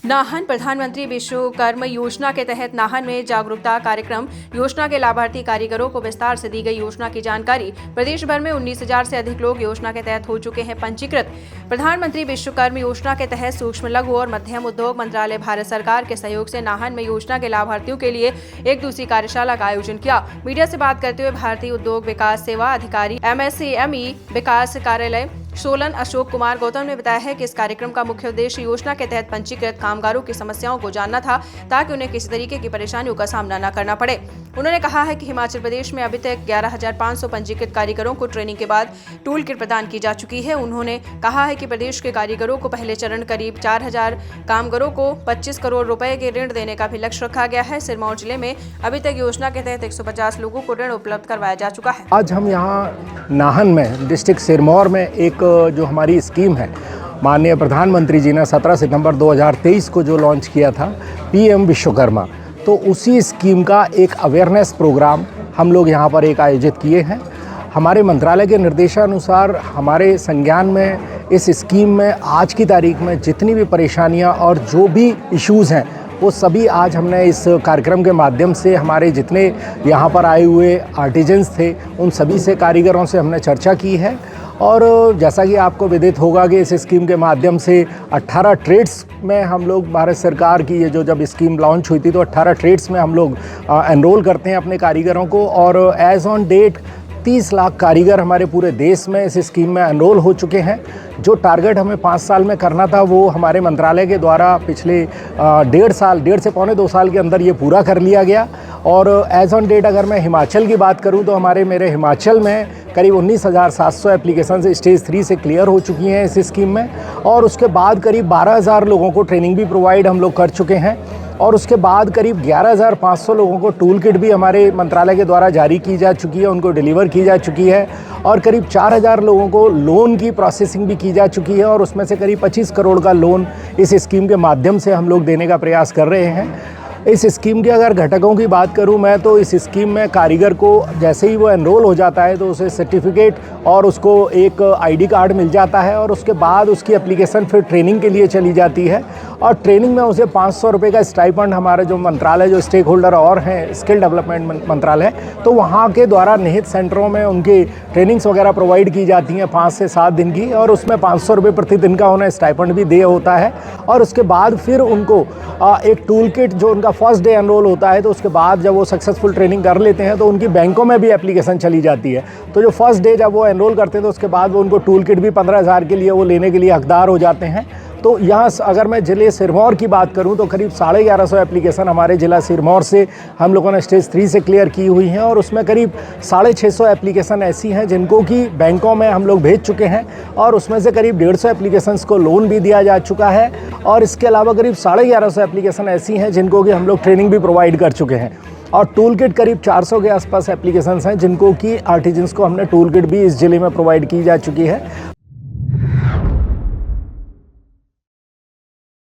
नाहन प्रधानमंत्री विश्वकर्मा योजना के तहत नाहन में जागरूकता कार्यक्रम। योजना के लाभार्थी कारीगरों को विस्तार से दी गई योजना की जानकारी। प्रदेश भर में 19,000 से अधिक लोग योजना के तहत हो चुके हैं पंजीकृत। प्रधानमंत्री विश्वकर्मा योजना के तहत सूक्ष्म लघु और मध्यम उद्योग मंत्रालय भारत सरकार के सहयोग से नाहन में योजना के लाभार्थियों के लिए एक दूसरी कार्यशाला का आयोजन किया। मीडिया से बात करते हुए भारतीय उद्योग विकास सेवा अधिकारी MSME विकास कार्यालय सोलन अशोक कुमार गौतम ने बताया है कि इस कार्यक्रम का मुख्य उद्देश्य योजना के तहत पंजीकृत कामगारों की समस्याओं को जानना था, ताकि उन्हें किसी तरीके की परेशानियों का सामना न करना पड़े। उन्होंने कहा है कि हिमाचल प्रदेश में अभी तक 11,500 पंजीकृत कारीगरों को ट्रेनिंग के बाद टूल किट प्रदान की जा चुकी है। उन्होंने कहा है कि प्रदेश के कारीगरों को पहले चरण करीब 4,000 कामगारों को 25 करोड़ रुपए के ऋण देने का भी लक्ष्य रखा गया है। सिरमौर जिले में अभी तक योजना के तहत 150 लोगों को ऋण उपलब्ध करवाया जा चुका है। आज हम यहाँ नाहन में डिस्ट्रिक्ट सिरमौर में एक जो हमारी स्कीम है, माननीय प्रधानमंत्री जी ने 17 सितंबर 2023 को जो लॉन्च किया था PM विश्वकर्मा, तो उसी स्कीम का एक अवेयरनेस प्रोग्राम हम लोग यहाँ पर एक आयोजित किए हैं। हमारे मंत्रालय के निर्देशानुसार हमारे संज्ञान में इस स्कीम में आज की तारीख में जितनी भी परेशानियाँ और जो भी इश्यूज़ हैं वो सभी आज हमने इस कार्यक्रम के माध्यम से हमारे जितने यहाँ पर आए हुए आर्टिजन्स थे उन सभी से, कारीगरों से हमने चर्चा की है। और जैसा कि आपको विदित होगा कि इस स्कीम के माध्यम से 18 ट्रेड्स में हम लोग, भारत सरकार की ये जो जब स्कीम लॉन्च हुई थी तो 18 ट्रेड्स में हम लोग एनरोल करते हैं अपने कारीगरों को। और एज़ ऑन डेट 30 लाख कारीगर हमारे पूरे देश में इस स्कीम में एनरोल हो चुके हैं। जो टारगेट हमें 5 साल में करना था वो हमारे मंत्रालय के द्वारा पिछले 1.5 से पौने 2 साल के अंदर ये पूरा कर लिया गया। और एज़ ऑन डेट अगर मैं हिमाचल की बात करूं तो मेरे हिमाचल में करीब 19,700 एप्लीकेशन स्टेज 3 से क्लियर हो चुकी हैं इस स्कीम में। और उसके बाद करीब 12,000 लोगों को ट्रेनिंग भी प्रोवाइड हम लोग कर चुके हैं। और उसके बाद करीब 11,500 लोगों को टूल किट भी हमारे मंत्रालय के द्वारा जारी की जा चुकी है, उनको डिलीवर की जा चुकी है। और करीब 4,000 लोगों को लोन की प्रोसेसिंग भी की जा चुकी है। और उसमें से करीब 25 करोड़ का लोन इस स्कीम के माध्यम से हम लोग देने का प्रयास कर रहे हैं। इस स्कीम के अगर घटकों की बात करूं मैं तो इस स्कीम में कारीगर को जैसे ही वो एनरोल हो जाता है तो उसे सर्टिफिकेट और उसको एक ID कार्ड मिल जाता है। और उसके बाद उसकी एप्लीकेशन फिर ट्रेनिंग के लिए चली जाती है। और ट्रेनिंग में उसे 500 रुपये का स्टाइपेंड हमारे जो मंत्रालय, जो स्टेक होल्डर और हैं स्किल डेवलपमेंट मंत्रालय, तो वहाँ के द्वारा निहित सेंटरों में उनकी ट्रेनिंग्स वगैरह प्रोवाइड की जाती हैं 5 से 7 दिन की। और उसमें 500 रुपये प्रतिदिन का उन्हें स्टाइपेंड भी दिया होता है। और उसके बाद फिर उनको एक टूल किट, जो उनका फर्स्ट डे एनरोल होता है तो उसके बाद जब वो सक्सेसफुल ट्रेनिंग कर लेते हैं तो उनकी बैंकों में भी एप्लीकेशन चली जाती है। तो जो फर्स्ट डे जब वो एनरोल करते हैं तो उसके बाद वो उनको टूल किट भी 15,000 के लिए वो लेने के लिए हकदार हो जाते हैं। तो यहाँ अगर मैं ज़िले सिरमौर की बात करूँ तो करीब 1150 एप्लीकेशन हमारे ज़िला सिरमौर से हम लोगों ने स्टेज 3 से क्लियर की हुई हैं। और उसमें करीब 650 एप्लीकेशन ऐसी हैं जिनको कि बैंकों में हम लोग भेज चुके हैं। और उसमें से करीब 150 एप्लीकेशंस को लोन भी दिया जा चुका है। और इसके अलावा करीब 1150 एप्लीकेशन ऐसी हैं जिनको कि हम लोग ट्रेनिंग भी प्रोवाइड कर चुके हैं। और टूल किट करीब 400 के आसपास एप्लीकेशंस हैं जिनको कि आर्टिजन्स को हमने टूल किट भी इस ज़िले में प्रोवाइड की जा चुकी है।